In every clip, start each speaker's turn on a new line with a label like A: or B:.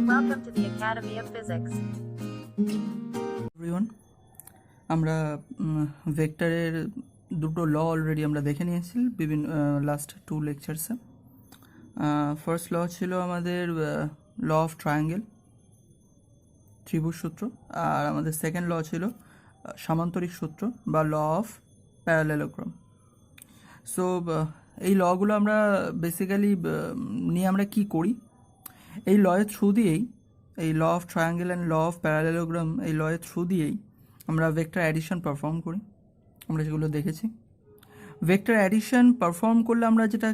A: Welcome to the Academy of Physics.
B: Everyone, আমরা ভেক্টরের দুটো ল অলরেডি আমরা দেখে নিয়েছি বিভিন্ন লাস্ট 2 লেকচারসে। ফার্স্ট ল ছিল আমাদের ল অফ ট্রায়াঙ্গেল, ত্রিভুজ সূত্র, আর আমাদের সেকেন্ড ল ছিল সামান্তরিক সূত্র বা ল অফ প্যারালেলোগ্রাম। সো এই লগুলো আমরা বেসিক্যালি নিয়ে আমরা কি করি, এই লয়ের থ্রু দিয়েই, এই law of triangle and law of parallelogram, এই লয়ের থ্রু দিয়েই আমরা ভেক্টর অ্যাডিশন পারফর্ম করি। আমরা সেগুলো দেখেছি। ভেক্টর অ্যাডিশন পারফর্ম করলে আমরা যেটা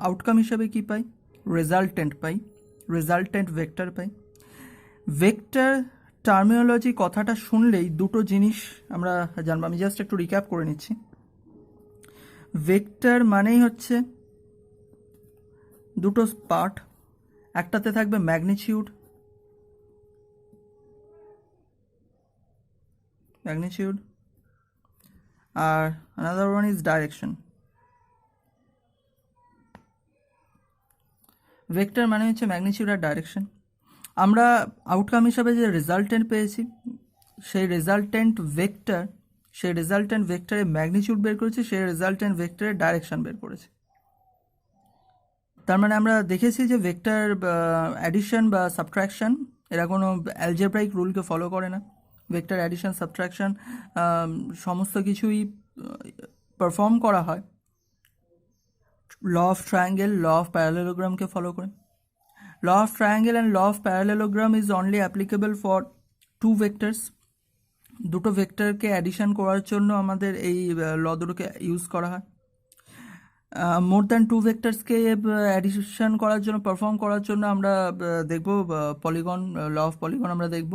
B: আউটকাম হিসাবে কি পাই, রেজাল্টেন্ট পাই, রেজাল্টেন্ট ভেক্টর পাই। ভেক্টর টার্মিনোলজি কথাটা শুনলেই দুটো জিনিস আমরা জানবো। আমি জাস্ট একটু রিক্যাপ করে নিচ্ছি। ভেক্টর মানেই হচ্ছে দুটো পার্ট, একটাতে থাকবে ম্যাগনিটিউড, আর another one is direction. Vector মানে হচ্ছে ম্যাগনিটিউড আর ডাইরেকশন। আমরা আউটকাম হিসাবে যে রেজাল্টেন্ট পেয়েছি, সেই রেজাল্টেন্ট ভেক্টরের ম্যাগনিটিউড বের করেছি, সেই রেজাল্টেন্ট ভেক্টরের ডাইরেকশন বের করেছি। তার মানে আমরা দেখেছি যে ভেক্টর অ্যাডিশন বা সাবট্রাকশন এরা কোনো অ্যালজেব্রাইক রুলকে ফলো করে না। ভেক্টর অ্যাডিশন, সাবট্রাকশন সমস্ত কিছুই পারফর্ম করা হয় law of triangle, law of প্যারালেলোগ্রামকে ফলো করে। Law of triangle and law of parallelogram is only applicable for two vectors. দুটো ভেক্টরকে অ্যাডিশন করার জন্য আমাদের এই ল দুটোকে ইউজ করা হয়। মোর দ্যান টু ভেক্টরসকে অ্যাডিশন করার জন্য, পারফর্ম করার জন্য আমরা দেখব পলিগন, ল অফ পলিগন আমরা দেখব।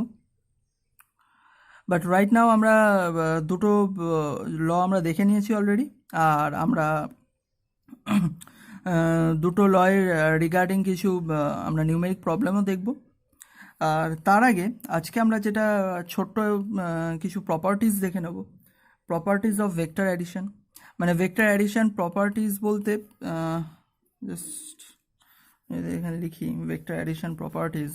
B: বাট রাইট নাও আমরা দুটো ল আমরা দেখে নিয়েছি অলরেডি, আর আমরা দুটো লয়ের রিগার্ডিং কিছু আমরা নিউমেরিক প্রবলেমও দেখব। আর তার আগে আজকে আমরা যেটা ছোট্ট কিছু প্রপার্টিজ দেখে নেব, প্রপার্টিজ অফ ভেক্টর অ্যাডিশন। মানে ভেক্টর অ্যাডিশন প্রপার্টিজ বলতে জাস্ট এখানে লিখি vector addition properties.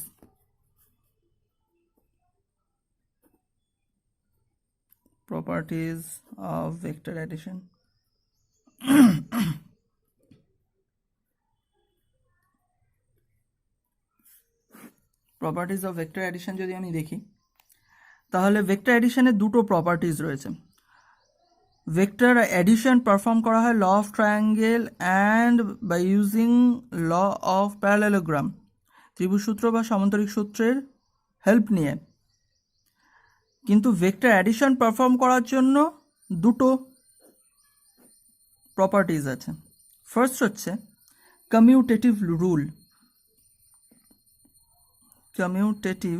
B: Properties of vector addition. Properties of vector addition যদি আমি দেখি, তাহলে ভেক্টর অ্যাডিশনের দুটো প্রপার্টিজ রয়েছে। ভেক্টর অ্যাডিশন পারফর্ম করা হয় law of triangle and by using law of parallelogram, ত্রিভুজ সূত্র বা সামান্তরিক সূত্রের হেল্প নিয়ে। কিন্তু ভেক্টর অ্যাডিশন পারফর্ম করার জন্য দুটো প্রপার্টিজ আছে। ফার্স্ট হচ্ছে কমিউটেটিভ রুল, কমিউটেটিভ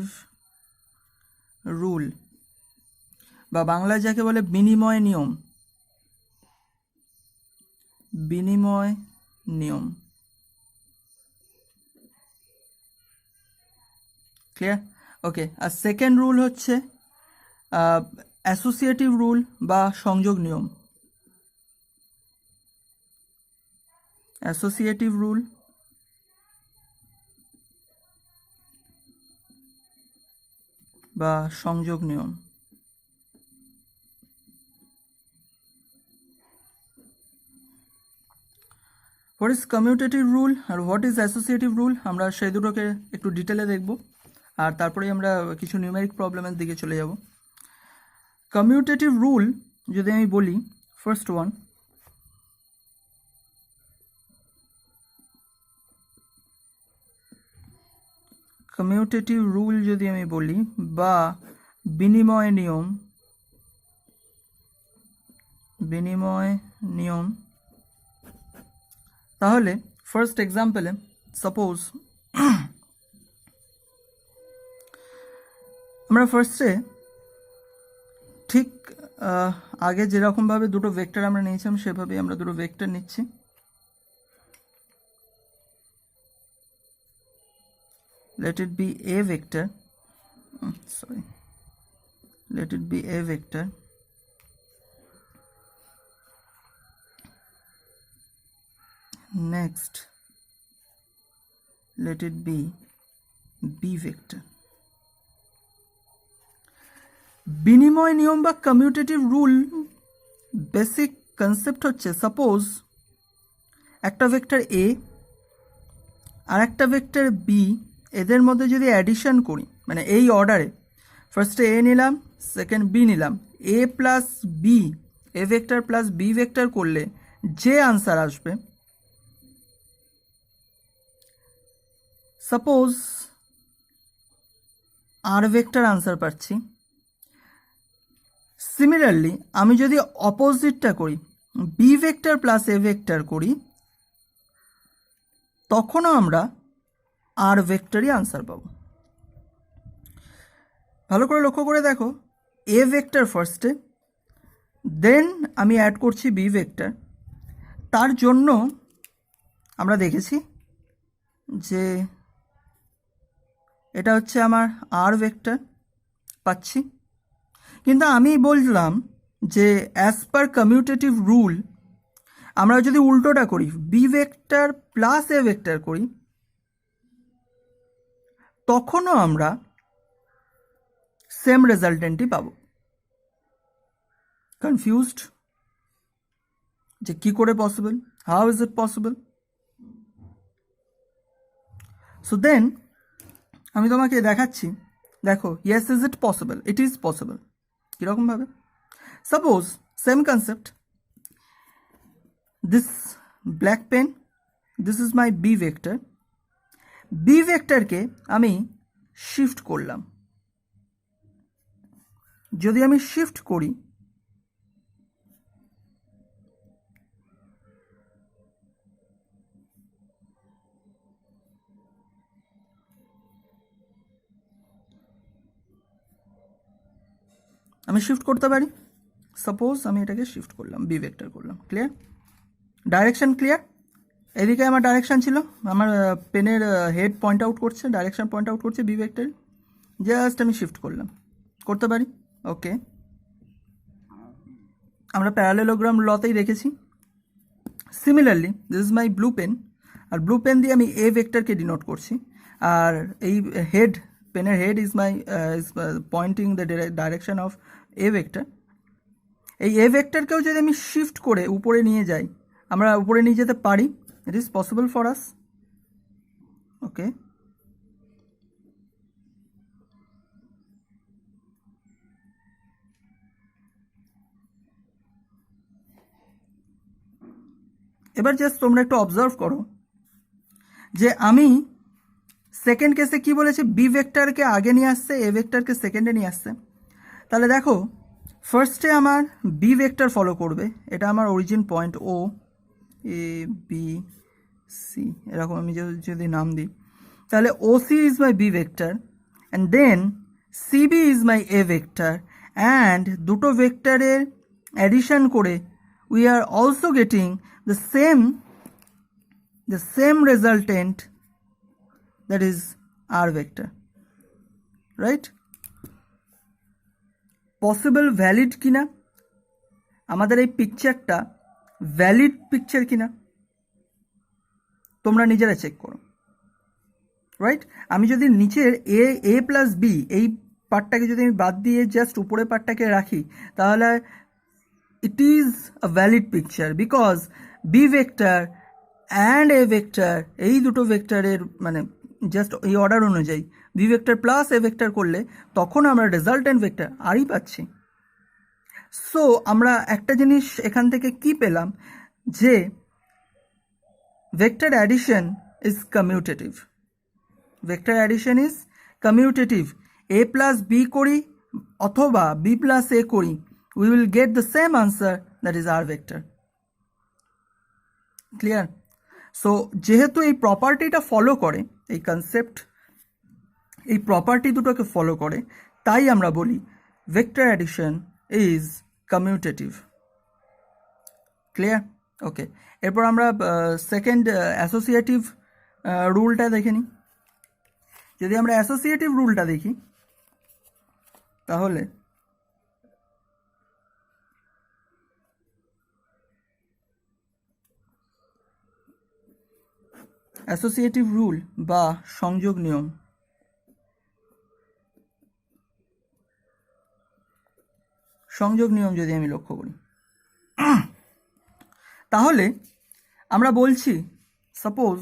B: রুল বা বাংলায় যাকে বলে বিনিময় নিয়ম, বিনিময় নিয়ম। ক্লিয়ার? ওকে। আর সেকেন্ড রুল হচ্ছে অ্যাসোসিয়েটিভ রুল বা সংযোগ নিয়ম, অ্যাসোসিয়েটিভ রুল বা সংযোগ নিয়ম। হোয়াট ইজ কমিউটেটিভ রুল আর হোয়াট ইজ অ্যাসোসিয়েটিভ রুল, আমরা সেই দুটোকে একটু ডিটেলে দেখব, আর তারপরেই আমরা কিছু নিউমেরিক প্রবলেমের দিকে চলে যাব। কমিউটেটিভ রুল যদি আমি বলি, ফার্স্ট ওয়ান, কমিউটেটিভ রুল যদি আমি বলি বা বিনিময় নিয়ম, বিনিময় নিয়ম, তাহলে ফার্স্ট এক্সাম্পলে সাপোজ আমরা ফার্স্টে ঠিক আগে যেরকমভাবে দুটো ভেক্টর আমরা নিয়েছিলাম সেভাবেই আমরা দুটো ভেক্টর নিচ্ছি। let it be a vector, let it be a vector, next let it be B vector. বিনিময় নিয়ম বা কমিউটেটিভ রুল বেসিক কনসেপ্ট হচ্ছে, সাপোজ একটা ভেক্টর এ আর একটা ভেক্টর বি, এদের মধ্যে যদি অ্যাডিশন করি, মানে এই অর্ডারে ফার্স্টে এ নিলাম, সেকেন্ড বি নিলাম, A plus B, A vector plus B vector করলে যে আনসার আসবে, সাপোজ আর ভেক্টর আনসার পাচ্ছি। সিমিলারলি আমি যদি অপোজিটটা করি, B vector plus A vector করি, তখনও আমরা আর ভেক্টরই আনসার পাবো। ভালো করে লক্ষ্য করে দেখো, এ ভেক্টর ফার্স্টে, দেন আমি অ্যাড করছি বি ভেক্টর। তার জন্য আমরা দেখেছি যে এটা হচ্ছে আমার আর ভেক্টর পাচ্ছি, কিন্তু আমি বললাম যে অ্যাজ পার কমিউটেটিভ রুল আমরা যদি উল্টোটা করি, B vector plus A vector করি, তখনও আমরা সেম রেজাল্টেন্টই পাবো। কনফিউজড যে কি করে possible, how is it possible? So then আমি তোমাকে দেখাচ্ছি, দেখো, yes is it possible, it is possible. কীরকমভাবে? Suppose same concept, this black pen, this is my B vector. B ভেক্টরকে আমি শিফট করলাম। যদি আমি শিফট করি, আমি শিফট করতে পারি। সাপোজ আমি এটাকে শিফট করলাম, বি ভেক্টর করলাম। ক্লিয়ার? Direction clear? এদিকে আমার ডাইরেকশন ছিল, আমার পেনের হেড পয়েন্ট আউট করছে, ডাইরেকশন পয়েন্ট আউট করছে বি ভেক্টর, জাস্ট আমি শিফট করলাম, করতে পারি। ওকে, আমরা প্যারালেলোগ্রাম লতেই দেখেছি। Similarly this is my blue pen, আর ব্লু পেন দিয়ে আমি এ ভেক্টরকে ডিনোট করছি, আর এই হেড, পেনের head is my pointing the direction of A vector. এই এ ভেক্টরকেও যদি আমি শিফট করে উপরে নিয়ে যাই, আমরা উপরে নিয়ে যেতে পারি, it is possible for us. Okay, এবার জাস্ট তোমরা একটু অবজার্ভ করো যে আমি সেকেন্ড কেসে কি বলেছি, বি ভেক্টরকে আগে নিয়ে আসছে, এ ভেক্টরকে সেকেন্ডে নিয়ে আসছে। তাহলে দেখো, ফার্স্টে আমার বি ভেক্টর ফলো করবে, এটা আমার origin point O, A B C, এরকম আমি যদি নাম দিই, তাহলে O C is my B vector, and then CB is my A vector, and দুটো ভেক্টরের অ্যাডিশন করে we are also getting the same resultant, that is r vector, right? Possible, valid কিনা, আমাদের এই পিকচারটা ভ্যালিড পিকচার কিনা তোমরা নিজেরা চেক করো, রাইট? আমি যদি নিচের এ প্লাস বি এই পার্টটাকে যদি আমি বাদ দিয়ে জাস্ট উপরের পার্টটাকে রাখি, তাহলে it is a valid picture because b vector and a vector, এই দুটো ভেক্টরের মানে জাস্ট এই অর্ডার অনুযায়ী B vector plus A vector করলে তখন আমরা রেজাল্টেন্ট ভেক্টর আরই পাচ্ছি। সো আমরা একটা জিনিস এখান থেকে কি পেলাম, যে vector addition is commutative, vector addition is commutative. A plus B করি অথবা বি প্লাস এ করি, we will get the same answer, that is r vector. Clear? So যেহেতু এই প্রপার্টিটা ফলো করে, এই কনসেপ্ট এই প্রপার্টি দুটোকে ফলো করে, তাই আমরা বলি vector addition is commutative. Clear? Okay, এরপর আমরা সেকেন্ড অ্যাসোসিয়েটিভ রুলটা দেখে নিই। যদি আমরা অ্যাসোসিয়েটিভ রুলটা দেখি, তাহলে অ্যাসোসিয়েটিভ রুল বা সংযোগ নিয়ম, সংযোগ নিয়ম যদি আমি লক্ষ্য করি, তাহলে আমরা বলছি suppose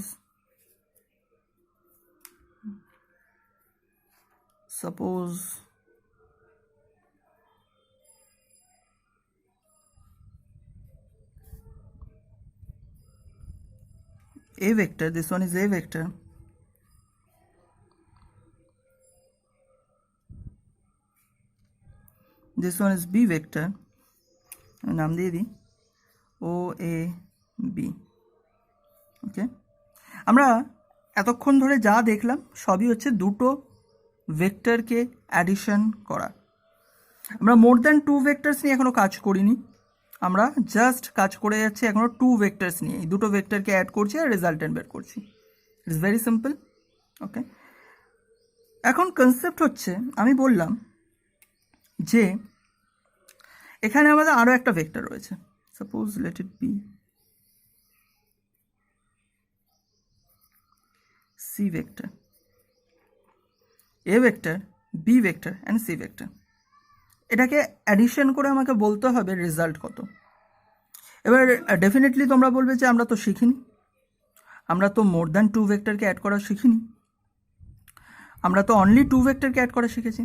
B: a vector, this one is a vector, this one is b vector, নাম দিয়ে দিই ও এ বি। ওকে, আমরা এতক্ষণ ধরে যা দেখলাম সবই হচ্ছে দুটো ভেক্টরকে অ্যাডিশন করা। আমরা মোর দ্যান টু ভেক্টরস নিয়ে এখনও কাজ করিনি, আমরা জাস্ট কাজ করে যাচ্ছি এখনও টু ভেক্টরস নিয়ে। এই দুটো ভেক্টরকে অ্যাড করছি আর রেজাল্টেন্ট বের করছি। It's very simple. ওকে, এখন কনসেপ্ট হচ্ছে, আমি বললাম যে এখানে আমাদের আরও একটা ভেক্টর রয়েছে, suppose let it be C vector, A vector, B vector and C vector. এটাকে অ্যাডিশন করে আমাকে বলতে হবে রেজাল্ট কত। এবার ডেফিনেটলি তোমরা বলবে যে আমরা তো শিখিনি, আমরা তো মোর দ্যান টু ভেক্টরকে অ্যাড করা শিখিনি, আমরা তো অনলি টু ভেক্টরকে অ্যাড করা শিখেছি।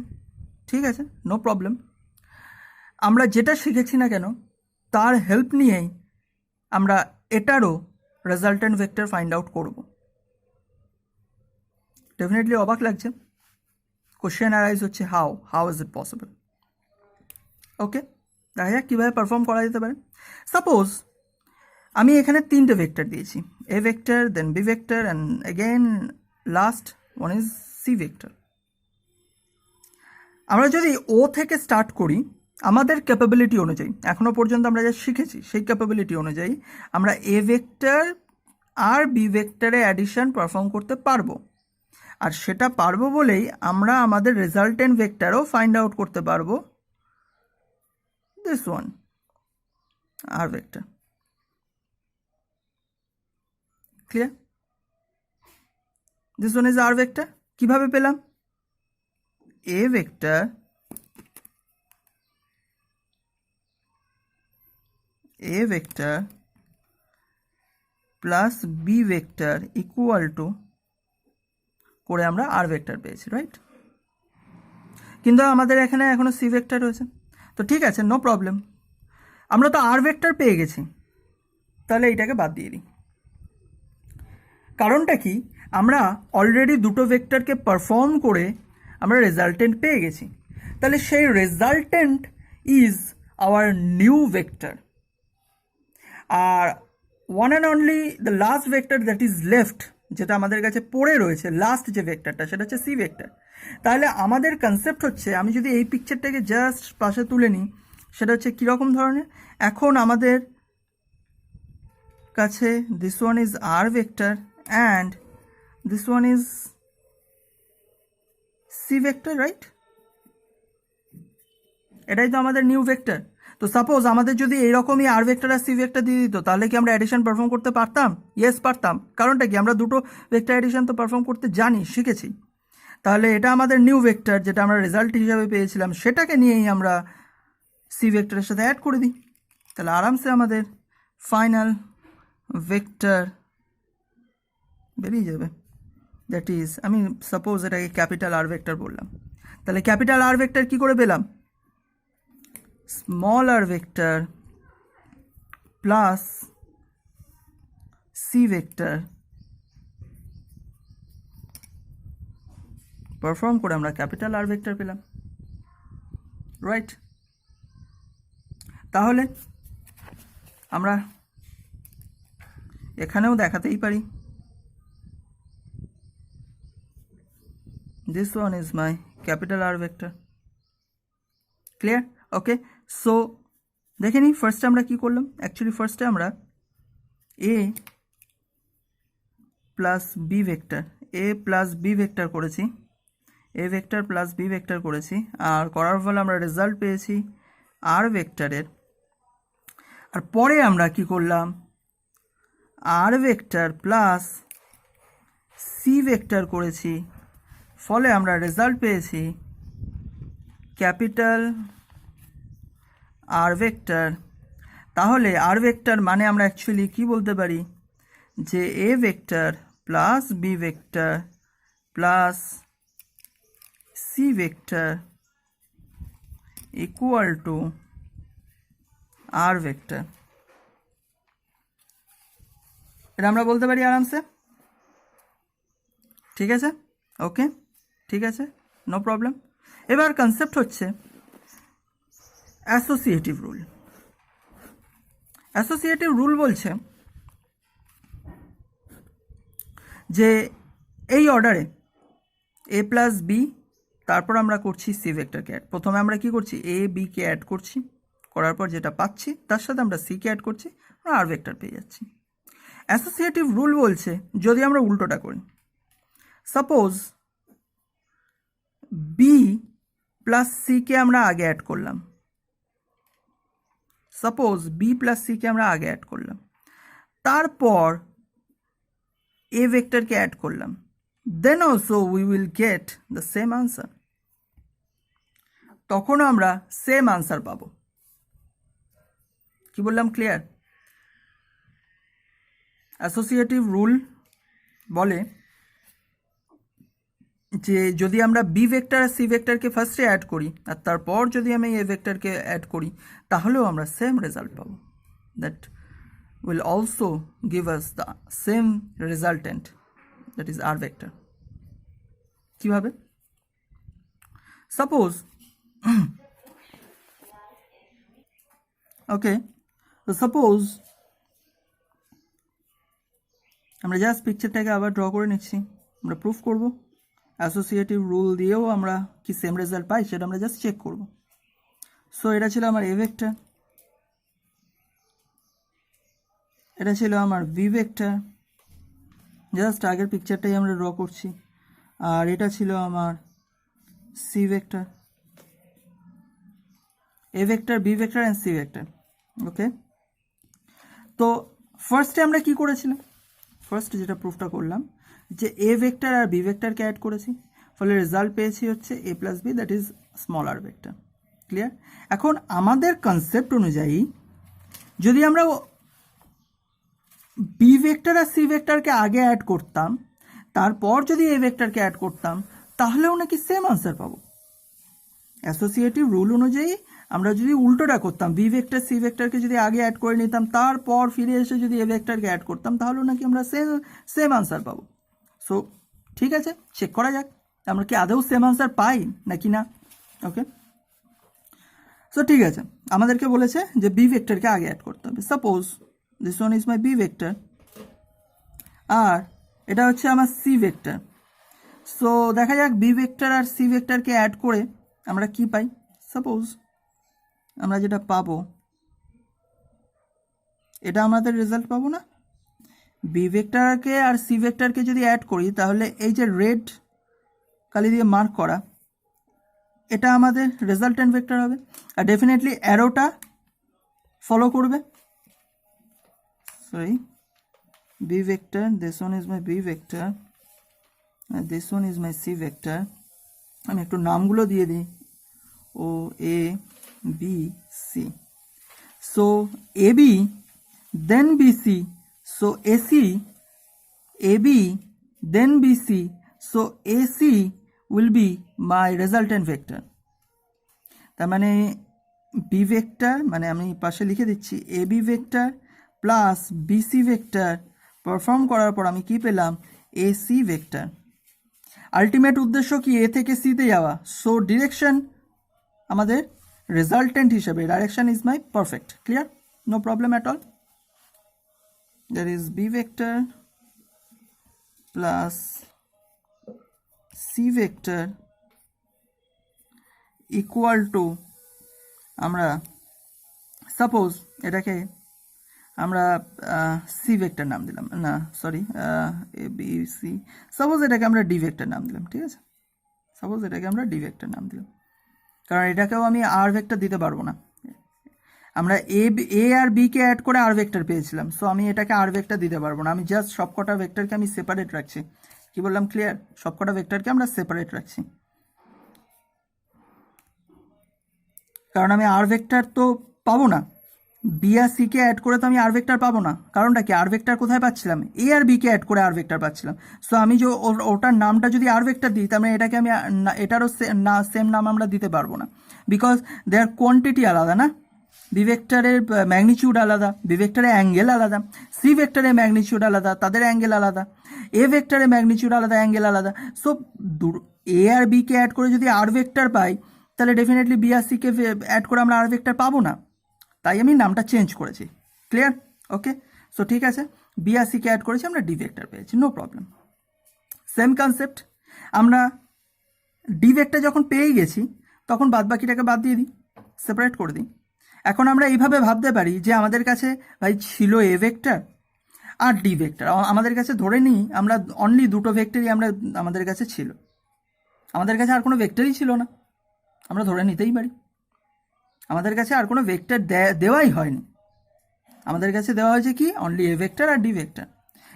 B: ঠিক আছে, নো প্রবলেম। আমরা যেটা শিখেছি না কেন তার হেল্প নিয়েই আমরা এটারও রেজাল্টেন্ট ভেক্টর ফাইন্ড আউট করব। ডেফিনেটলি অবাক লাগছে, কোশ্চেন অ্যারাইজ হচ্ছে হাউ ইজ ইট পসিবল। ওকে, দেখা যাক কীভাবে পারফর্ম করা যেতে পারে। সাপোজ আমি এখানে তিনটে ভেক্টর দিয়েছি, A vector, then B vector and again last one is C vector. আমরা যদি ও থেকে স্টার্ট করি, আমাদের ক্যাপাবিলিটি অনুযায়ী, এখনও পর্যন্ত আমরা যা শিখেছি সেই ক্যাপাবিলিটি অনুযায়ী আমরা এ ভেক্টর আর বি ভেক্টরে অ্যাডিশন পারফর্ম করতে পারবো। আর সেটা পারবো বলেই আমরা আমাদের রেজাল্টেন্ট ভেক্টরও ফাইন্ড আউট করতে পারবো, this one r vector. Clear? This one is r vector. কিভাবে পেলাম? a vector plus B vector equal to করে আমরা আর ভেক্টর পেয়েছি, রাইট? কিন্তু আমাদের এখানে এখনো সি ভেক্টর রয়েছে, তো ঠিক আছে, নো প্রবলেম। আমরা তো আর ভেক্টর পেয়ে গেছি, তাহলে এইটাকে বাদ দিয়ে দিই। কারণটা কি, আমরা অলরেডি দুটো ভেক্টরকে পারফর্ম করে আমরা রেজাল্টেন্ট পেয়ে গেছি, তাহলে সেই resultant is our new vector. আর one and only the last vector that is left, যেটা আমাদের কাছে পড়ে রয়েছে, লাস্ট যে ভেক্টরটা সেটা হচ্ছে সি ভেক্টর। তাহলে আমাদের কনসেপ্ট হচ্ছে, আমি যদি এই পিকচারটাকে জাস্ট পাশে তুলে নিই, সেটা হচ্ছে কীরকম ধরনের। এখন আমাদের কাছে this one is R vector and this one is C vector, right? এটাই তো আমাদের নিউ ভেক্টর। তো সাপোজ আমাদের যদি এইরকমই আর ভেক্টর আর সি ভেক্টর দিয়ে দিত, তাহলে কি আমরা অ্যাডিশন পারফর্ম করতে পারতাম? ইয়েস, পারতাম। কারণটা কি, আমরা দুটো ভেক্টর অ্যাডিশন তো পারফর্ম করতে জানি, শিখেছি। তাহলে এটা আমাদের নিউ ভেক্টর, যেটা আমরা রেজাল্ট হিসাবে পেয়েছিলাম, সেটাকে নিয়েই আমরা সি ভেক্টরের সাথে অ্যাড করে দিই। তাহলে আরামসে আমাদের ফাইনাল ভেক্টর বেরিয়ে যাবে, দ্যাট ইজ, আমি সাপোজ এটাকে ক্যাপিটাল আর ভেক্টর বললাম। তাহলে ক্যাপিটাল আর ভেক্টর কী করে পেলাম? Small R vector plus C vector perform করে আমরা ক্যাপিটাল আর ভেক্টর পেলাম, রাইট? তাহলে আমরা এখানেও দেখাতেই পারি, this one is my capital R vector. Clear? Okay, so দেখে নিই ফার্স্টে আমরা কি করলাম। অ্যাকচুয়ালি ফার্স্টে আমরা a প্লাস বি ভেক্টর করেছি, A vector plus B vector করেছি, আর করার ফলে আমরা রেজাল্ট পেয়েছি আর ভেক্টরের। আর পরে আমরা কি করলাম, আর ভেক্টর প্লাস সি ভেক্টর করেছি, ফলে আমরা রেজাল্ট পেয়েছি ক্যাপিটাল আর ভেক্টর, তাহলে আর ভেক্টর মানে আমরা অ্যাকচুয়ালি কি বলতে পারি যে A vector plus B vector plus C vector equal to R vector. এটা আমরা বলতে পারি আরামসে, ঠিক আছে? ওকে, ঠিক আছে, নো প্রবলেম। এবার কনসেপ্ট হচ্ছে অ্যাসোসিয়েটিভ রুল। অ্যাসোসিয়েটিভ রুল বলছে যে এই অর্ডারে এ প্লাস বি, তারপর আমরা করছি সি ভেক্টরকে অ্যাড। প্রথমে আমরা কি করছি, এ বিকে অ্যাড করছি, করার পর যেটা পাচ্ছি তার সাথে আমরা সিকে অ্যাড করছি, আমরা আর ভেক্টর পেয়ে যাচ্ছি। অ্যাসোসিয়েটিভ রুল বলছে যদি আমরা উল্টোটা করি, সাপোজ বি প্লাস সিকে আমরা আগে অ্যাড করলাম, সাপোজ বি প্লাস সিকে আমরা আগে অ্যাড করলাম, তারপর এ ভেক্টরকে অ্যাড করলাম, then also we will get the same answer. তখন আমরা সেম আনসার পাবো। কি বললাম, ক্লিয়ার? অ্যাসোসিয়েটিভ রুল বলে যে যদি আমরা বি ভেক্টর আর সি ভেক্টরকে ফার্স্টে অ্যাড করি আর তারপর যদি আমি এ ভেক্টরকে অ্যাড করি, তাহলেও আমরা সেম রেজাল্ট পাবো। That will also give us the same resultant, that is R vector. কিভাবে? সাপোজ ওকে, সাপোজ আমরা জাস্ট পিকচারটাকে আবার ড্র করে নিচ্ছি, আমরা প্রুফ করব। অ্যাসোসিয়েটিভ রুল দিয়েও আমরা কি সেম রেজাল্ট পাই সেটা আমরা জাস্ট চেক করব। সো এটা ছিল আমার এ ভেক্টর, এটা ছিল আমার বি ভেক্টর, জাস্ট আগের পিকচারটাই আমরা ড্র করছি, আর এটা ছিল আমার C vector, A vector, B vector and C vector. Okay, তো ফার্স্টে আমরা কি করেছিলাম, ফার্স্ট যেটা প্রুফটা করলাম যে এ ভেক্টর আর বি ভেক্টরকে অ্যাড করেছি, ফলে রেজাল্ট পেয়েছি হচ্ছে A plus B, that is small R vector. Clear? এখন আমাদের কনসেপ্ট অনুযায়ী যদি আমরা বি ভেক্টর আর সি ভেক্টরকে আগে অ্যাড করতাম, তারপর যদি এ ভেক্টরকে অ্যাড করতাম, তাহলেও নাকি সেম আনসার পাবো। অ্যাসোসিয়েটিভ রুল অনুযায়ী আমরা যদি উল্টোটা করতাম, বি ভেক্টর সি ভেক্টরকে যদি আগে অ্যাড করে নিতাম, তারপর ফিরে এসে যদি এ ভেক্টরকে অ্যাড করতাম, তাহলেও নাকি আমরা সেম আনসার পাবো। সো ঠিক আছে, চেক করা যাক আমরা কি আদৌ সেম আনসার পাই নাকি না। ওকে, সো ঠিক আছে, আমাদেরকে বলেছে যে বি ভেক্টরকে আগে অ্যাড করতে হবে। Suppose this one is my B vector আর এটা হচ্ছে আমার সি ভেক্টর। সো দেখা যাক বি ভেক্টর আর সি ভেক্টরকে অ্যাড করে আমরা কি পাই। সাপোজ আমরা যেটা পাবো এটা আমাদের রেজাল্ট পাবো না। বি ভেক্টরকে আর সি ভেক্টরকে যদি অ্যাড করি, তাহলে এই যে রেড কালি দিয়ে মার্ক করা, এটা আমাদের রেজাল্টেন্ট ভেক্টর হবে, আর ডেফিনেটলি অ্যারোটা ফলো করবে। Sorry, B vector, this one is my B vector, this one is my C vector. আমি একটু নামগুলো দিয়ে দিই, O A B C. So A B then B C, so A C, A B then B C, so A C will be my resultant vector. তার মানে B vector, মানে আমি পাশে লিখে দিচ্ছি A B vector plus B C vector perform করার পর আমি কি পেলাম, এ সি ভেক্টর। আলটিমেট উদ্দেশ্য কি, এ থেকে সিতে যাওয়া। সো ডিরেকশন আমাদের রেজাল্টেন্ট হিসেবে, direction is my perfect. Clear? No problem at all. That is B vector plus C vector equal to, আমরা সাপোজ এটাকে আমরা সি ভেক্টর নাম দিলাম, না sorry A B C, suppose এটাকে আমরা ডি ভেক্টর নাম দিলাম। ঠিক আছে, সাপোজ এটাকে আমরা ডি ভেক্টর নাম দিলাম, কারণ এটাকেও আমি আর ভেক্টর দিতে পারবো না। আমরা এ আর বি কে অ্যাড করে আর ভেক্টর পেয়েছিলাম, সো আমি এটাকে আর ভেক্টর দিতে পারবো না। আমি জাস্ট সবকটা ভেক্টরকে আমি সেপারেট রাখছি। কি বললাম, ক্লিয়ার? সবকটা ভেক্টরকে আমরা সেপারেট রাখছি, কারণ আমি আর ভেক্টর তো পাবো না। বি আর সি কে অ্যাড করে তো আমি আর ভেক্টর পাবো না, কারণটা কি, আর ভেক্টর কোথায় পাচ্ছিলাম, এ আর বি কে অ্যাড করে আর ভেক্টর পাচ্ছিলাম। সো আমি যে ওটার নামটা যদি আর ভেক্টর দিই, তার মানে এটাকে আমি এটারও সেম নাম আমরা দিতে পারবো না, বিকজ দেয়ার কোয়ান্টিটি আলাদা না। বি ভেক্টরের ম্যাগনিচিউড আলাদা, বি ভেক্টরের অ্যাঙ্গেল আলাদা, সি ভেক্টরের ম্যাগনিচিউড আলাদা, তাদের অ্যাঙ্গেল আলাদা, এ ভেক্টরের ম্যাগনিচিউড আলাদা, অ্যাঙ্গেল আলাদা। সো এ আর বি কে অ্যাড করে যদি আর ভেক্টর পাই, তাহলে ডেফিনেটলি বি আর সি কে অ্যাড করে আমরা আর ভেক্টর পাবো না, তাই আমি নামটা চেঞ্জ করেছি। ক্লিয়ার? ওকে, সো ঠিক আছে, বি আর সি কে অ্যাড করেছি, আমরা ডি ভেক্টর পেয়েছি, নো প্রবলেম। সেম কনসেপ্ট, আমরা ডি ভেক্টর যখন পেয়ে গেছি, তখন বাদ বাকিটাকে বাদ দিয়ে দিই, সেপারেট করে দিই। এখন আমরা এইভাবে ভাবতে পারি যে আমাদের কাছে ভাই ছিল এ ভেক্টর আর ডি ভেক্টর, আমাদের কাছে ধরে নিই আমরা অনলি দুটো ভেক্টরই আমাদের কাছে ছিল, আমাদের কাছে আর কোনো ভেক্টরই ছিল না, আমরা ধরে নিতেই পারি আমাদের কাছে আর কোনো ভেক্টর দেওয়াই হয়নি, আমাদের কাছে দেওয়া হয়েছে কি, অনলি এ ভেক্টর আর ডি ভেক্টর।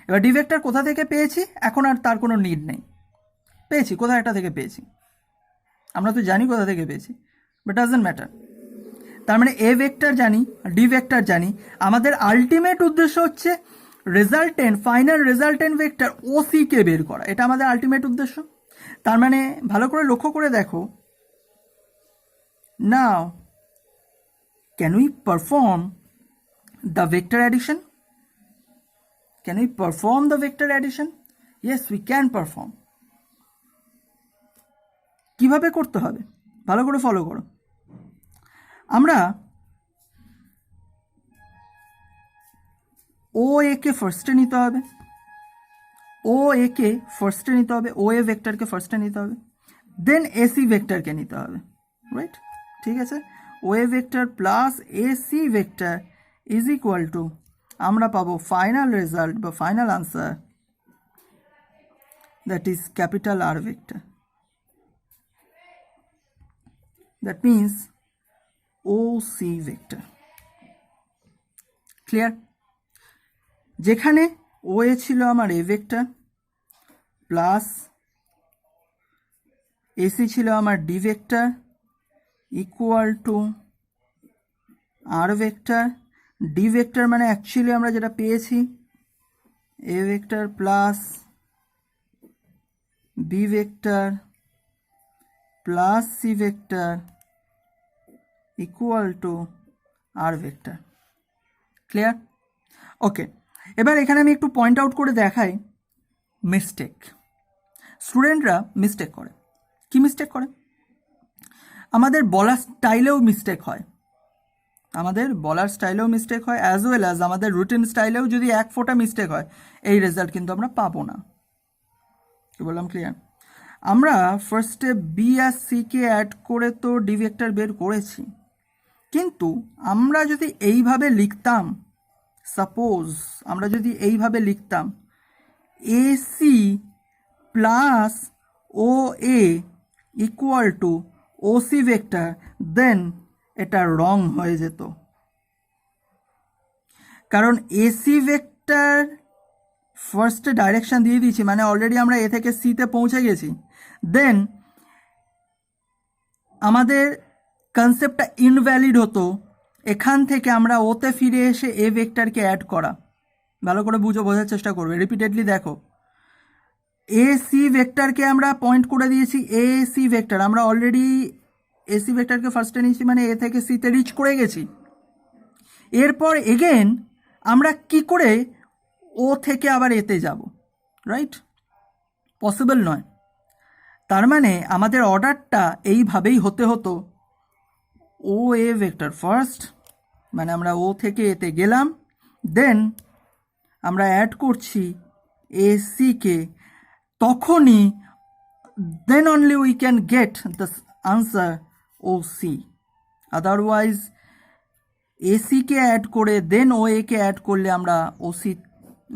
B: এবার ডি ভেক্টর কোথা থেকে পেয়েছি, এখন আর তার কোনো নিড নেই, পেয়েছি কোথা একটা থেকে পেয়েছি, আমরা তো জানি কোথা থেকে পেয়েছি, বাট ডাজন্ট ম্যাটার। তার মানে এ ভেক্টর জানি, ডি ভেক্টর জানি, আমাদের আলটিমেট উদ্দেশ্য হচ্ছে রেজাল্টেন্ট, ফাইনাল রেজাল্টেন্ট ভেক্টর ও সি কে বের করা, এটা আমাদের আলটিমেট উদ্দেশ্য। তার মানে ভালো করে লক্ষ্য করে দেখো, নাও can we perform the vector addition? Can we perform the vector addition? Yes, we can perform. কিভাবে করতে হবে ভালো করে ফলো করো। আমরা ও এ কে ফার্স্টে নিতে হবে, ও এ কে ফার্স্টে নিতে হবে, ও এ ভেক্টরকে ফার্স্টে নিতে হবে, দেন এসি ভেক্টরকে নিতে হবে, রাইট? ঠিক আছে, O A vector plus AC vector is equal to, আমরা পাবো ফাইনাল রেজাল্ট বা final answer, that is capital R vector, that means O C vector. Clear? যেখানে ও এ ছিল আমার এ ভেক্টর প্লাস এসি ছিল আমার D vector equal to R vector, D vector মানে actually আমরা যেটা পেয়েছি A vector plus B vector plus C vector equal to R vector. Clear? Okay, এবার এখানে আমি একটু পয়েন্ট আউট করে দেখাই মিস্টেক। স্টুডেন্টরা মিস্টেক করে, কি মিস্টেক করে, আমাদের বলার স্টাইলেও মিস্টেক হয়, আমাদের বলার স্টাইলেও মিস্টেক হয়, অ্যাজ ওয়েল অ্যাজ আমাদের রুটিন স্টাইলেও যদি এক ফোঁটা মিস্টেক হয়, এই রেজাল্ট কিন্তু আমরা পাবো না। কি বললাম? ক্লিয়ার? আমরা ফার্স্টে বি আর সি কে অ্যাড করে তো ডি ভেক্টর বের করেছি, কিন্তু আমরা যদি এইভাবে লিখতাম, সাপোজ আমরা যদি এইভাবে লিখতাম AC plus O A equal to O C vector, then এটা রং হয়ে যেত, কারণ এসি ভেক্টর ফার্স্টে ডাইরেকশন দিয়ে দিয়েছি, মানে অলরেডি আমরা এ থেকে সিতে পৌঁছে গেছি, দেন আমাদের কনসেপ্টটা ইনভ্যালিড হতো এখান থেকে আমরা ওতে ফিরে এসে এ ভেক্টরকে অ্যাড করা। ভালো করে বোঝার চেষ্টা করবে, রিপিটেডলি দেখো, এ সি ভেক্টরকে আমরা পয়েন্ট করে দিয়েছি, এ সি ভেক্টর আমরা অলরেডি এসি ভেক্টরকে ফার্স্টে নিয়েছি, মানে এ থেকে সিতে রিচ করে গেছি। এরপর এগেন আমরা কি করে ও থেকে আবার এতে যাব, রাইট? পসিবল নয়। তার মানে আমাদের অর্ডারটা এইভাবেই হতে হতো, ও এ ভেক্টর ফার্স্ট, মানে আমরা ও থেকে এতে গেলাম, দেন আমরা অ্যাড করছি এ সিকে, তখনই then only we can get the answer O C. Otherwise এসিকে অ্যাড করে দেন ও একে অ্যাড করলে আমরা ও সি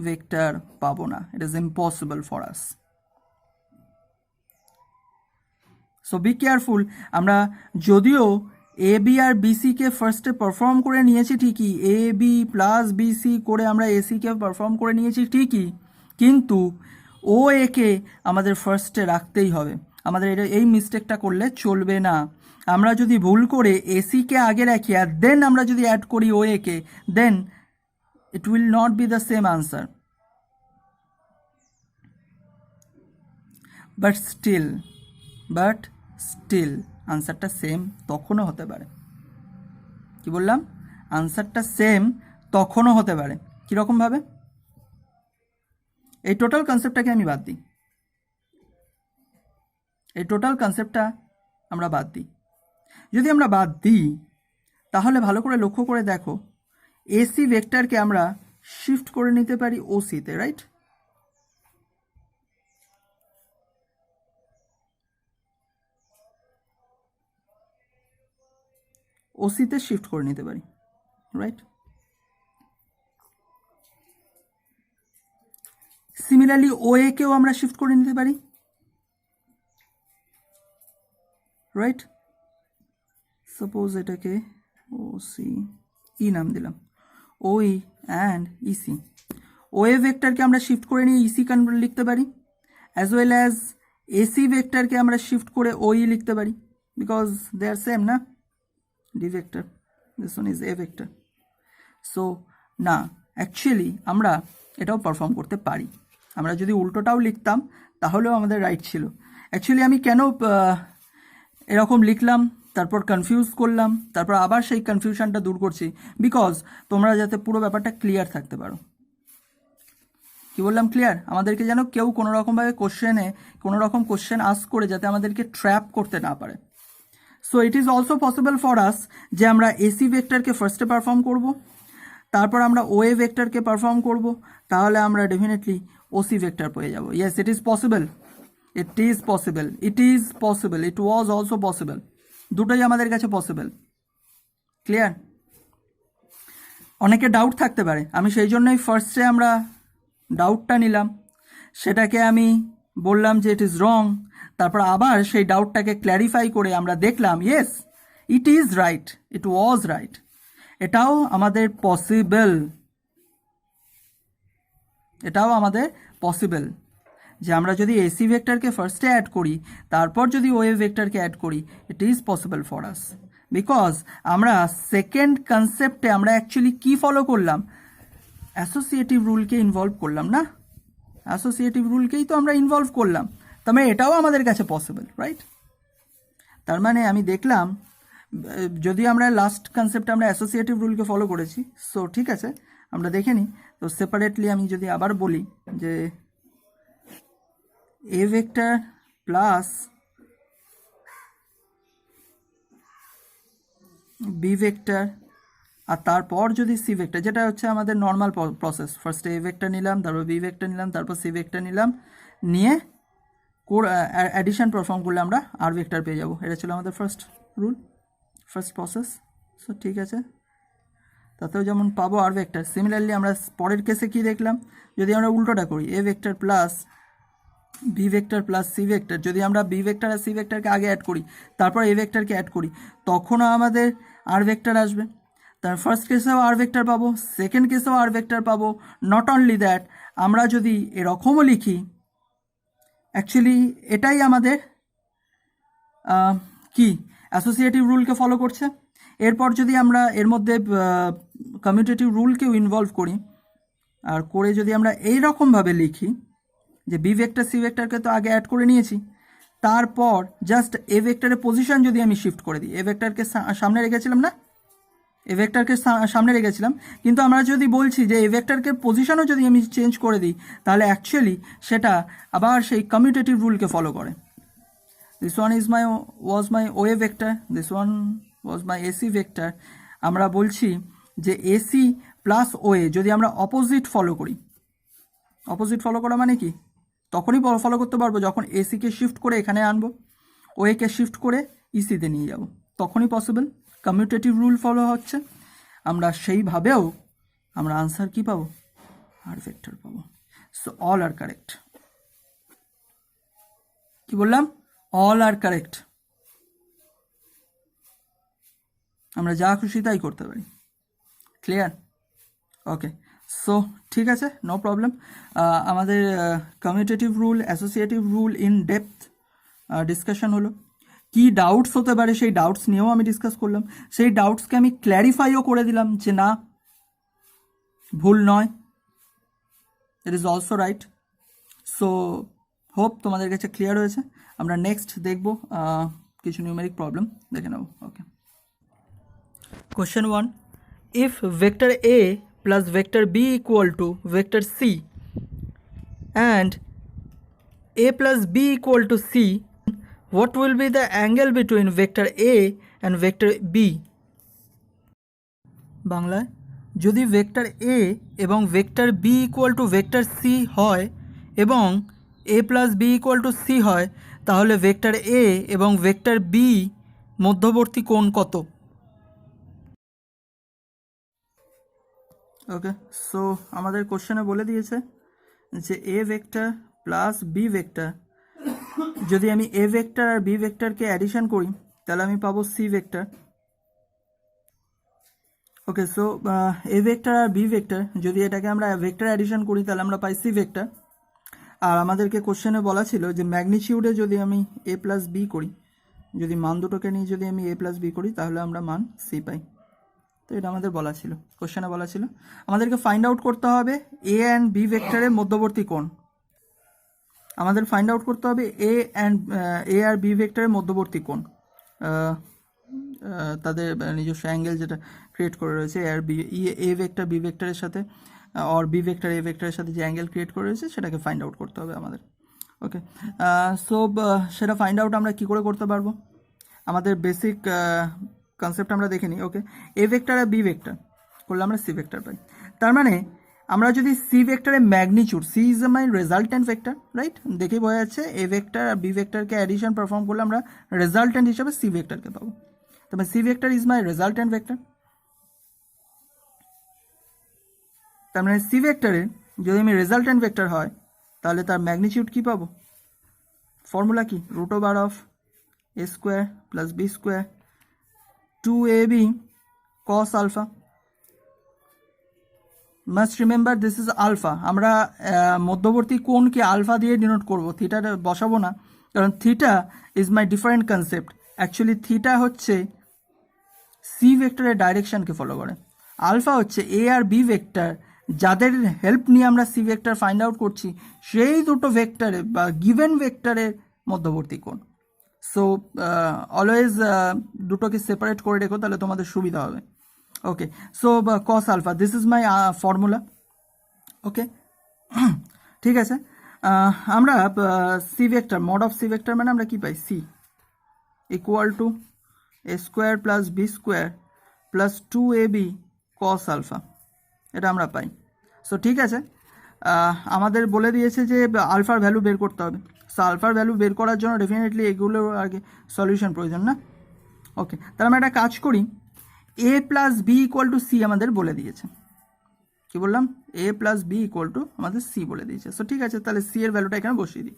B: ভেক্টর পাবো না, it is impossible for us. So be careful, আমরা যদিও এ বি আর বিসিকে ফার্স্টে পারফর্ম করে নিয়েছি ঠিকই, এ বি প্লাস বিসি করে আমরা এসিকে পারফর্ম করে নিয়েছি ঠিকই, কিন্তু ও একে আমাদের ফার্স্টে রাখতেই হবে, আমাদের এই মিস্টেকটা করলে চলবে না। আমরা যদি ভুল করে এসিকে আগে রাখি আর দেন আমরা যদি অ্যাড করি ওএকে, then it will not be the same answer. But still আনসারটা সেম তখনও হতে পারে। কি বললাম? আনসারটা সেম তখনও হতে পারে। কীরকমভাবে? এই টোটাল কনসেপ্টটাকে আমি বাদ দিই, এই টোটাল কনসেপ্টটা আমরা বাদ দিই। যদি আমরা বাদ দিই তাহলে ভালো করে লক্ষ্য করে দেখো, এসি ভেক্টরকে আমরা শিফট করে নিতে পারি ওসিতে, রাইট? ওসিতে শিফট করে নিতে পারি, রাইট? সিমিলারলি ওএকেও আমরা শিফট করে নিতে পারি, রাইট? সাপোজ এটাকে ওসি ই নাম দিলাম, ওই অ্যান্ড ইসি। ওএ ভেক্টরকে আমরা শিফট করে নিয়ে ইসি লিখতে পারি, অ্যাজ ওয়েল অ্যাজ এসি ভেক্টরকে আমরা শিফট করে ওই লিখতে পারি, বিকজ দে আর সেম না? D vector, this one is a vector. So না, অ্যাকচুয়ালি আমরা এটাও পারফর্ম করতে পারি। আমরা যদি উল্টোটাও লিখতাম তাহলেও আমাদের রাইট ছিল। অ্যাকচুয়ালি আমি কেন এরকম লিখলাম, তারপর কনফিউজ করলাম, তারপর আবার সেই কনফিউশনটা দূর করছি, বিকজ তোমরা যাতে পুরো ব্যাপারটা ক্লিয়ার থাকতে পারো। কি বললাম? ক্লিয়ার। আমাদেরকে যেন কেউ কোনো রকমভাবে কোনো রকম কোশ্চেন আস্ক করে যাতে আমাদেরকে ট্র্যাপ করতে না পারে। So it is also possible for আস যে আমরা এসি ভেক্টরকে ফার্স্টে পারফর্ম করব, তারপর আমরা ওএ ভেক্টরকে পারফর্ম করব, তাহলে আমরা ডেফিনেটলি ওসি ভেক্টর পেয়ে যাব। Yes, it is possible, it is possible, it is possible, it was also possible. দুটোই আমাদের কাছে পসিবল। ক্লিয়ার? অনেকে ডাউট থাকতে পারে, আমি সেই জন্যই ফার্স্টে আমরা ডাউটটা নিলাম, সেটাকে আমি বললাম যে ইট ইজ রং, তারপর আবার সেই ডাউটটাকে ক্ল্যারিফাই করে আমরা দেখলাম yes it is right, it was right. এটাও আমাদের পসিবল, এটাও আমাদের পসিবল যে আমরা যদি এসি ভেক্টরকে ফার্স্টে অ্যাড করি, তারপর যদি ওএ ভেক্টরকে অ্যাড করি, ইট is possible for us, because আমরা সেকেন্ড কনসেপ্টে আমরা অ্যাকচুয়ালি কি ফলো করলাম? অ্যাসোসিয়েটিভ রুলকে ইনভলভ করলাম না? অ্যাসোসিয়েটিভ রুলকেই তো আমরা ইনভলভ করলাম, তার মানে এটাও আমাদের কাছে পসিবল, রাইট? তার মানে আমি দেখলাম যদি আমরা লাস্ট কনসেপ্টে আমরা অ্যাসোসিয়েটিভ রুলকে ফলো করেছি, সো ঠিক আছে, আমরা দেখে নিই। তো সেপারেটলি আমি যদি আবার বলি যে A vector plus B vector আর তারপর যদি সি ভেক্টর, যেটা হচ্ছে আমাদের নর্মাল প্রসেস, ফার্স্টে এ ভেক্টর নিলাম, তারপর বি ভেক্টর নিলাম, তারপর সি ভেক্টর নিলাম, নিয়ে অ্যাডিশন পারফর্ম করলে আমরা আর ভেক্টর পেয়ে যাব। এটা ছিল আমাদের first rule, first process. So ঠিক আছে, তাতেও যেমন পাবো আর ভেক্টর। সিমিলারলি আমরা পরের কেসে কি দেখলাম, যদি আমরা উল্টোটা করি A vector plus B vector plus C vector, যদি আমরা বি ভেক্টর আর সি ভেক্টরকে আগে অ্যাড করি, তারপর এ ভেক্টরকে অ্যাড করি, তখনও আমাদের আর ভেক্টর আসবে। তার ফার্স্ট কেসেও আর ভেক্টর পাবো, সেকেন্ড কেসেও আর ভেক্টর পাবো। নট অনলি দ্যাট, আমরা যদি এরকমও লিখি, অ্যাকচুয়ালি এটাই আমাদের কি অ্যাসোসিয়েটিভ রুলকে ফলো করছে। এরপর যদি আমরা এর মধ্যে কমিউটেটিভ রুলকেও ইনভলভ করি, আর করে যদি আমরা এইরকমভাবে লিখি যে বি ভেক্টর সি ভেক্টরকে তো আগে অ্যাড করে নিয়েছি, তারপর জাস্ট এ ভেক্টরের পজিশন যদি আমি শিফট করে দিই, এ ভেক্টরকে সামনে রেখেছিলাম না, এ ভেক্টরকে সামনে রেখেছিলাম, কিন্তু আমরা যদি বলছি যে এ ভেক্টরকে পজিশনও যদি আমি চেঞ্জ করে দিই, তাহলে অ্যাকচুয়ালি সেটা আবার সেই কমিউটেটিভ রুলকে ফলো করে। This one was my OA vector, this one was my AC vector. আমরা বলছি যে এসি প্লাস ওএ যদি আমরা অপোজিট ফলো করি, অপোজিট ফলো করা মানে কি? তখনই ফলো করতে পারবো যখন এসিকে শিফট করে এখানে আনবো, ওএকে শিফট করে ইসিতে নিয়ে যাব, তখনই পসিবল। কমিউটেটিভ রুল ফলো হচ্ছে, আমরা সেইভাবেও আমরা আনসার কি পাবো? আর ভেক্টর পাবো। সো অল আর কারেক্ট। কি বললাম? অল আর কারেক্ট। আমরা যা খুশি তাই করতে পারি। ক্লিয়ার? ওকে, সো ঠিক আছে, নো প্রবলেম। আমাদের commutative rule, associative rule in depth discussion হলো। কি ডাউটস হতে পারে সেই ডাউটস নিয়েও আমি ডিসকাস করলাম, সেই ডাউটসকে আমি ক্ল্যারিফাইও করে দিলাম যে না, ভুল নয়, it is also right. So hope তোমাদের কাছে ক্লিয়ার হয়েছে। আমরা নেক্সট দেখব কিছু নিউমেরিক প্রবলেম দেখে নেব। Okay, question 1, if vector A plus vector B equal to vector C and a plus b equal to c, what will be the angle between vector a and vector b? বাংলায়, যদি vector a এবং vector b equal to vector c হয় এবং a plus b equal to c হয়, তাহলে vector a এবং vector b মধ্যবর্তী কোণ কত? ওকে, সো আমাদের কোশ্চেনে বলে দিয়েছে যে A vector plus B vector, যদি আমি এ ভেক্টর আর বি ভেক্টরকে অ্যাডিশন করি তাহলে আমি পাবো C vector. Okay, so A vector আর বি ভেক্টর যদি এটাকে আমরা ভেক্টর অ্যাডিশন করি তাহলে আমরা পাই সি ভেক্টর। আর আমাদেরকে কোশ্চেনে বলা ছিল যে ম্যাগনিটিউডে যদি আমি এ প্লাস বি করি, যদি মান দুটোকে নিয়ে যদি আমি এ প্লাস বি করি তাহলে আমরা মান সি পাই। তো এটা আমাদের বলা ছিল, কোশ্চেনে বলা ছিল আমাদেরকে ফাইন্ড আউট করতে হবে এ অ্যান্ড বি ভেক্টরের মধ্যবর্তী কোণ। আমাদের ফাইন্ড আউট করতে হবে এ আর বি ভেক্টরের মধ্যবর্তী কোণ, তাদের নিজস্ব অ্যাঙ্গেল যেটা ক্রিয়েট করে রয়েছে এ আর বি, এ ভেক্টর বি ভেক্টরের সাথে আর বি ভেক্টর এ ভেক্টরের সাথে যে অ্যাঙ্গেল ক্রিয়েট করে রয়েছে সেটাকে ফাইন্ড আউট করতে হবে আমাদের। ওকে, সো সেটা ফাইন্ড আউট আমরা কী করে করতে পারবো, আমাদের বেসিক কনসেপ্ট আমরা দেখে নিই। ওকে, এ ভেক্টর আর বি ভেক্টর করলে আমরা সি ভেক্টর পাই। তার মানে আমরা যদি সি ভেক্টরের magnitude, C is my resultant vector, right, দেখেই বোঝা যাচ্ছে এ ভেক্টর আর বি ভেক্টরকে অ্যাডিশন পারফর্ম করলে আমরা রেজাল্টেন্ট হিসাবে সি ভেক্টরকে পাবো। তবে C vector is my resultant vector. তার মানে সি ভেক্টরের যদি আমি রেজাল্টেন্ট ভেক্টর হয় তাহলে তার ম্যাগনিটিউড কী পাবো, ফর্মুলা কি, root over of A square plus B square 2ab cos alpha. Must remember this is alpha. আমরা মধ্যবর্তী কোণকে আলফা দিয়ে ডিনোট করব, থিটাটা বসাবো না, কারণ theta is my different concept. Actually theta হচ্ছে সি ভেক্টরের ডাইরেকশনকে ফলো করে, আলফা হচ্ছে এ আর বি ভেক্টর যাদের হেল্প নিয়ে আমরা সি ভেক্টর ফাইন্ড আউট করছি সেই দুটো ভেক্টরে বা গিভেন ভেক্টরের মধ্যবর্তী কোণ। সো অলওয়েজ দুটোকে সেপারেট করে রেখো, তাহলে তোমাদের সুবিধা হবে। Okay, so cos alpha, this is my formula. Okay, ঠিক আছে, আমরা C vector, mod of C vector মানে আমরা কি পাই, C equal to A square plus B square plus 2ab cos alpha, এটা আমরা পাই। সো ঠিক আছে, আমাদের বলে দিয়েছে যে আলফার ভ্যালু বের করতে হবে। সো আলফার ভ্যালু বের করার জন্য ডেফিনেটলি এগুলোর আগে সলিউশন প্রয়োজন না। ওকে, তাহলে আমরা একটা কাজ করি, A plus B equal to C আমাদের বলে দিয়েছে, কি বললাম, A plus B equal to আমাদের সি বলে দিয়েছে। সো ঠিক আছে, তাহলে সি এর ভ্যালুটা এখানে বসিয়ে দিই,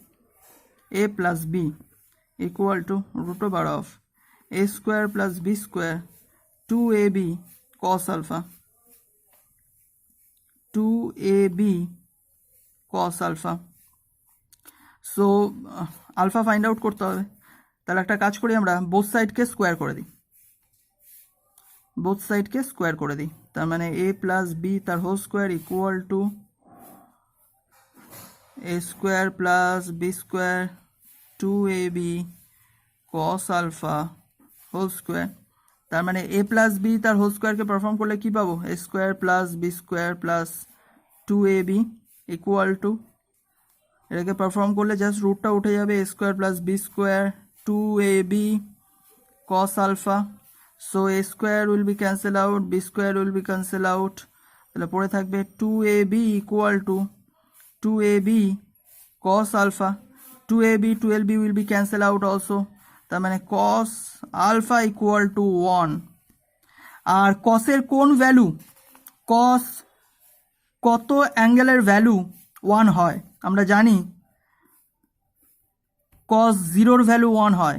B: A plus B equal to root over of A square plus B square 2ab cos alpha, 2ab cos alpha. So alpha find out করতে হবে, তাহলে একটা কাজ করি, আমরা বোথ সাইডকে স্কোয়ার করে দিই, বোথ সাইডকে স্কোয়ার করে দিই। তার মানে এ প্লাস বি তার whole square equal to A square plus B square 2ab cos alpha whole square. তার মানে এ প্লাস বি তার হোল স্কোয়ারকে পারফর্ম করলে কি পাবো, A square plus B square plus 2ab equal to, এটাকে পারফর্ম করলে জাস্ট রুটটা উঠে যাবে, A square plus B square 2ab cos alpha. So a square will be cancel out, b square will be cancel out, তাহলে পড়ে থাকবে 2ab equal to 2ab cos alpha, 2ab 12b will be cancel out also, তার মানে cos alpha equal to 1। আর cosের কোন value, cos কত অ্যাঙ্গেলের value 1 হয়, আমরা জানি cos 0 ভ্যালু 1 হয়,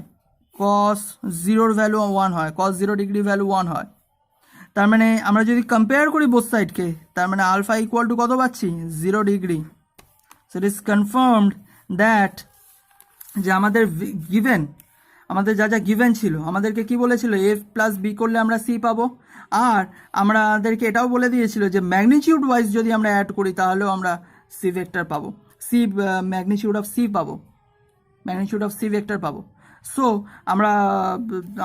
B: cos 0 ভ্যালু 1 হয়, cos 0 ডিগ্রি ভ্যালু 1 হয়। তার মানে আমরা যদি কম্পেয়ার করি বোথ সাইডকে, তার মানে আলফা ইকুয়াল টু কত পাচ্ছি, 0 degree. So it is confirmed that যে আমাদের গিভেন, আমাদের যা যা গিভেন ছিল, আমাদেরকে কি বলেছিল, এ প্লাস বি করলে আমরা সি পাবো, আর আমাদেরকে এটাও বলে দিয়েছিল যে ম্যাগনিটিউড ওয়াইজ যদি আমরা অ্যাড করি তাহলেও আমরা সি ভেক্টর পাবো, সি ম্যাগনিটিউড অফ সি পাবো, ম্যাগনিটিউড অফ সি ভেক্টর পাবো। সো আমরা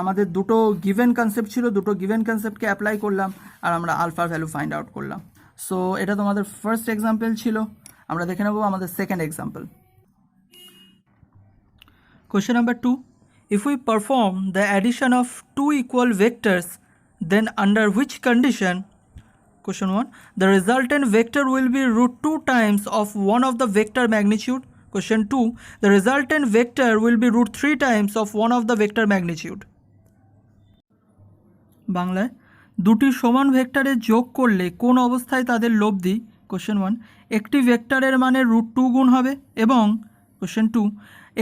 B: আমাদের দুটো গিভেন কনসেপ্ট ছিল, দুটো গিভেন কনসেপ্টকে অ্যাপ্লাই করলাম আর আমরা আলফার ভ্যালু ফাইন্ড আউট করলাম। সো এটা তোমাদের ফার্স্ট এক্সাম্পল ছিল। আমরা দেখে নেবো আমাদের second example. Question number 2. If we perform the addition of two equal vectors, then under which condition? Question 1. The resultant vector will be root 2 times of one of the vector magnitude. Question 2. The resultant vector will be root 3 times of one of the vector magnitude. বাংলায় দুটি সমান ভেক্টরের যোগ করলে কোন অবস্থায় তাদের লব্ধি? Question 1. একটি ভেক্টরের মানের রুট 2 গুণ হবে এবং Question 2.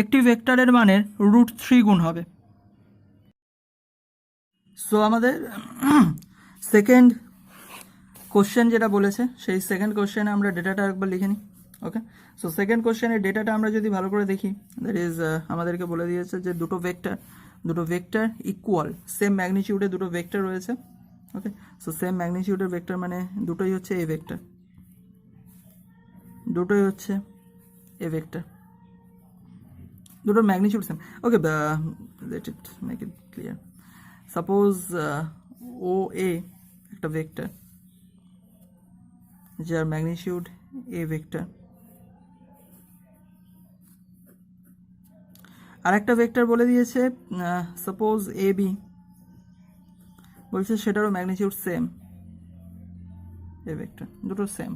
B: একটি ভেক্টরের মানের রুট 3 গুণ হবে। সো আমাদের সেকেন্ড কোশ্চেন যেটা বলেছে, সেই সেকেন্ড কোশ্চেনে আমরা ডেটাটা একবার লিখে নিই। ওকে, সো সেকেন্ড কোশ্চেনের ডেটাটা আমরা যদি ভালো করে দেখি, দ্যাট ইজ আমাদেরকে বলে দিয়েছে যে দুটো ভেক্টর ইকুয়াল, সেম ম্যাগনিটিউডে দুটো ভেক্টর রয়েছে। ওকে, সো সেম ম্যাগনিটিউডের ভেক্টর মানে দুটোই হচ্ছে এ ভেক্টর, দুটোই হচ্ছে এ ভেক্টর, দুটোর magnitude same. Okay, let it make it clear. Suppose O A একটা ভেক্টর যার ম্যাগনিটিউড এ ভেক্টর, আর একটা ভেক্টর বলে দিয়েছে সাপোজ এ বি, বলছে সেটারও ম্যাগনিটিউড সেম এ ভেক্টর, দুটো সেম।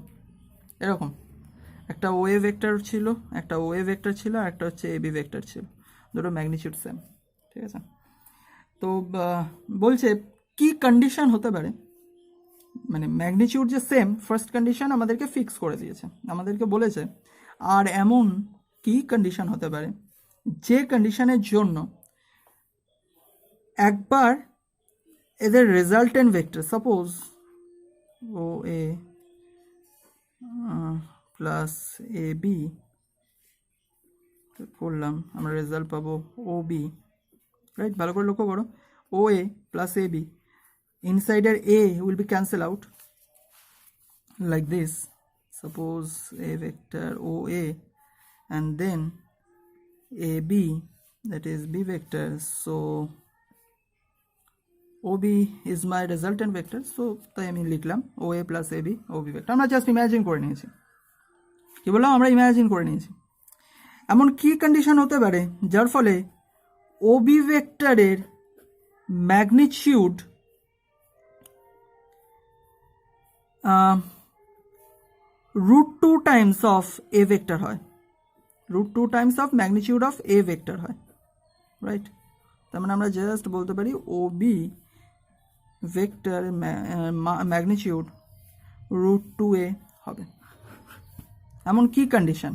B: এরকম একটা ও এ ভেক্টর ছিল, একটা ও এ ভেক্টর ছিল, আর একটা হচ্ছে এ বি ভেক্টর ছিল, দুটো ম্যাগনিটিউড সেম। ঠিক আছে, তো বলছে কি কন্ডিশন হতে পারে, মানে ম্যাগনিটিউড যে সেম, ফার্স্ট কন্ডিশন আমাদেরকে ফিক্স করে দিয়েছে, আমাদেরকে বলেছে আর এমন কি কন্ডিশন হতে পারে যে কন্ডিশনের জন্য একবার এদের resultant vector, suppose O A plus A B করলাম, আমরা রেজাল্ট পাবো ও বি, রাইট? ভালো করে লক্ষ্য করো, O A plus A B, ইনসাইডের A will be cancel out like this. Suppose a vector OA and then AB, that is B vector, so OB is my resultant vector, so তাই আমি লিখলাম OA plus AB OB vector। আমরা just imagine করে নিয়েছি, কি বললাম, আমরা imagine করে নিয়েছি। এমন কি কন্ডিশন হতে পারে যার ফলে OB ভেক্টরের magnitude root 2 times of a vector হয়, root 2 times of magnitude of a vector হয়, রাইট? তার মানে আমরা জাস্ট বলতে পারি OB vector magnitude root 2a হবে। এমন কি কন্ডিশন?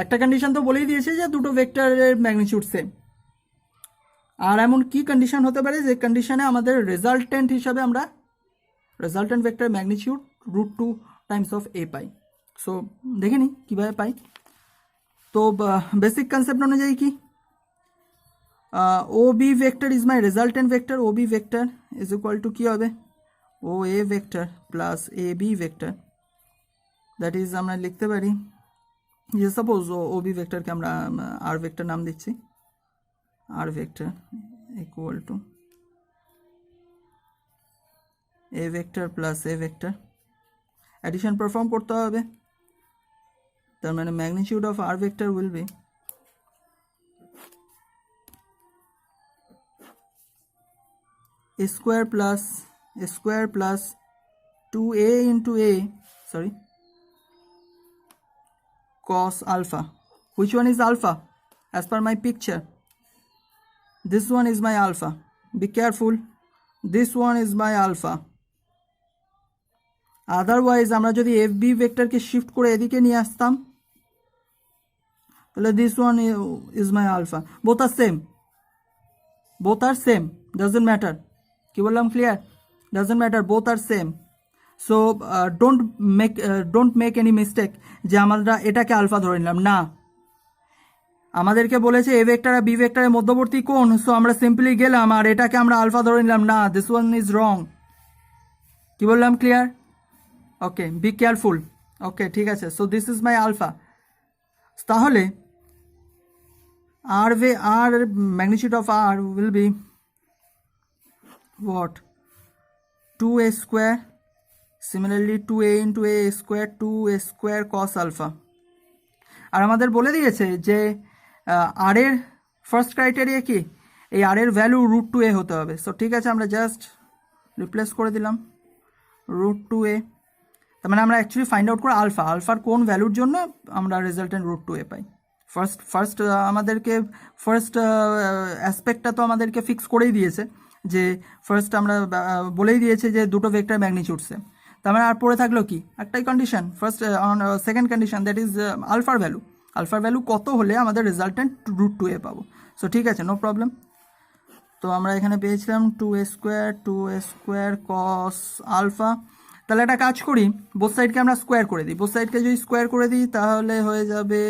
B: একটা কন্ডিশন তো বলেই দিয়েছে যে দুটো ভেক্টরের ম্যাগনিটিউড সেম, আর এমন কি কন্ডিশন হতে পারে যে কন্ডিশনে আমাদের রেজাল্টেন্ট হিসাবে আমরা resultant vector magnitude root 2 times of A পাই। সো দেখে নিই কীভাবে পাই। তো বেসিক কনসেপ্ট অনুযায়ী কি, O B vector is my resultant vector, O B vector is equal to কী হবে, O A vector plus A B vector, that is আমরা লিখতে পারি যে সাপোজ ও বি ভেক্টরকে আমরা আর ভেক্টর নাম দিচ্ছি, R vector equal to A vector plus A vector, addition perform করতে হবে, তার মানে magnitude of R vector will be square plus 2a into a, sorry, cos alpha. Which one is alpha? As per my picture, this one is my alpha. Be careful, this one is my alpha. Otherwise আমরা যদি F B ভেক্টরকে shift করে এদিকে নিয়ে আসতাম তাহলে this one is my alpha, both are same, doesn't matter. কি বললাম, clear? Doesn't matter, both are same. So don't make any mistake যে আমরা এটাকে আলফা ধরে নিলাম, না, আমাদেরকে বলেছে এ ভেক্টর আর বি ভেক্টরের মধ্যবর্তী কোণ, সো আমরা সিম্পলি গেলাম আর এটাকে আমরা আলফা ধরে নিলাম। না, দিস ওয়ান ইজ রং। কি বললাম, clear? Okay, be careful. Okay, ঠিক আছে। So this is my alpha. তাহলে R magnitude of R will be what, 2a square, similarly 2a into a square, 2a square cos alpha। আর আমাদের বলে দিয়েছে যে আর এর ফার্স্ট ক্রাইটেরিয়া কি, এই আর এর ভ্যালু √2a হতে হবে। সো ঠিক আছে, আমরা জাস্ট রিপ্লেস করে দিলাম √2a। তার মানে আমরা অ্যাকচুয়ালি ফাইন্ড আউট করে আলফার কোন ভ্যালুর জন্য আমরা রেজাল্টেন্ট √2a পাই। ফার্স্ট আমাদেরকে ফার্স্ট অ্যাসপেক্টটা তো আমাদেরকে ফিক্স করেই দিয়েছে, যে ফার্স্ট আমরা বলেই দিয়েছে যে দুটো ভেক্টর ম্যাগনিটিউড সেম। তার মানে আর পড়ে থাকলো কি, একটাই condition, first second condition, that is আলফার ভ্যালু কত হলে আমাদের রেজাল্টেন্ট √2a পাবো। সো ঠিক আছে, নো প্রবলেম। তো আমরা এখানে পেয়েছিলাম 2a স্কোয়ার cos আলফা। তাহলে একটা কাজ করি, বোথ সাইডকে আমরা স্কোয়ার করে দিই। বোথ সাইডকে যদি স্কোয়ার করে দিই তাহলে হয়ে যাবে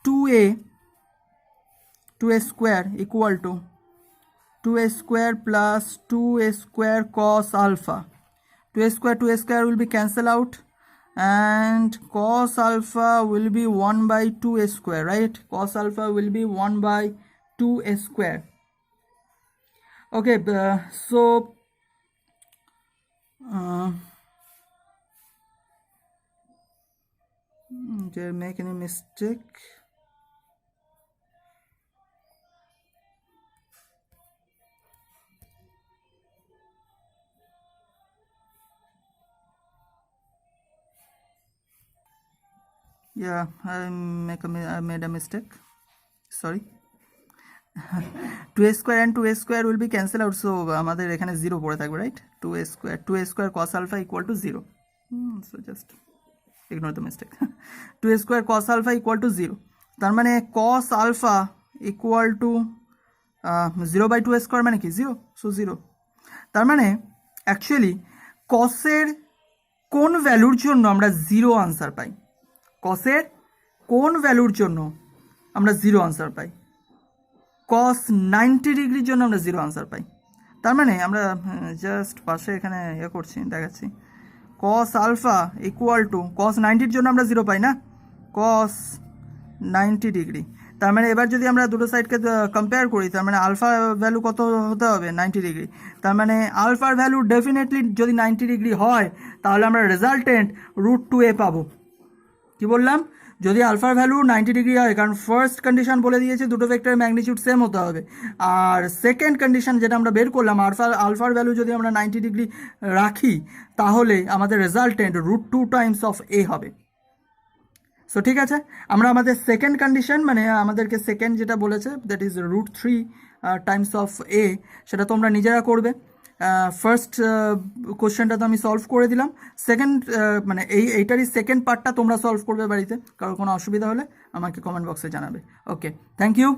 B: 2a square equal two 2a square plus 2a square cos alpha. 2a square will be cancel out, and cos alpha will be 1 by 2a square, right? Cos alpha will be 1 by 2a square. Okay, so did I make any mistake? Yeah, I made a mistake. Sorry. 2a square and 2a square will be cancelled out, so আমাদের এখানে 0 পড়ে থাকবে, right? 2a square cos alpha equal to 0. So just ignore the mistake. 2a square cos alpha equal to 0. তার মানে cos alpha equal to 0 by 2a square মানে কি 0, so 0। তার মানে অ্যাকচুয়ালি cosের কোন ভ্যালুর জন্য আমরা 0 আনসার পাই, কসের কোন ভ্যালুর জন্য আমরা 0 আনসার পাই, cos 90 ডিগ্রির জন্য আমরা 0 আনসার পাই। তার মানে আমরা জাস্ট পাশে এখানে করছি, দেখাচ্ছি, cos alpha equal to cos 90-র জন্য আমরা 0 পাই না, cos 90 ডিগ্রি। তার মানে এবার যদি আমরা দুটো সাইডকে কম্পেয়ার করি, তার মানে আলফা ভ্যালু কত হতে হবে, 90 ডিগ্রি। তার মানে আলফার ভ্যালু ডেফিনেটলি যদি 90 ডিগ্রি হয় তাহলে আমরা রেজাল্টেন্ট √2a পাবো। কি বললাম, যদি আলফার ভ্যালু 90 ডিগ্রি হয়, কারণ ফার্স্ট কন্ডিশন বলে দিয়েছে দুটো ভেক্টরের ম্যাগনিটিউড সেম হতে হবে, আর সেকেন্ড কন্ডিশন যেটা আমরা বের করলাম আলফার ভ্যালু যদি আমরা 90 ডিগ্রি রাখি তাহলে আমাদের রেজাল্টেন্ট √2 টাইমস অফ a হবে। সো ঠিক আছে, আমরা আমাদের সেকেন্ড কন্ডিশন, মানে আমাদেরকে সেকেন্ড যেটা বলেছে that is √3 Times of a, সেটা তোমরা নিজেরা করবে। ফার্স্ট কোশ্চেনটা তো আমি সলভ করে দিলাম, সেকেন্ড মানে এইটারই সেকেন্ড পার্টটা তোমরা সলভ করবে বাড়িতে। কারোর কোনো অসুবিধা হলে আমাকে কমেন্ট বক্সে জানাবে। ওকে, থ্যাংক ইউ।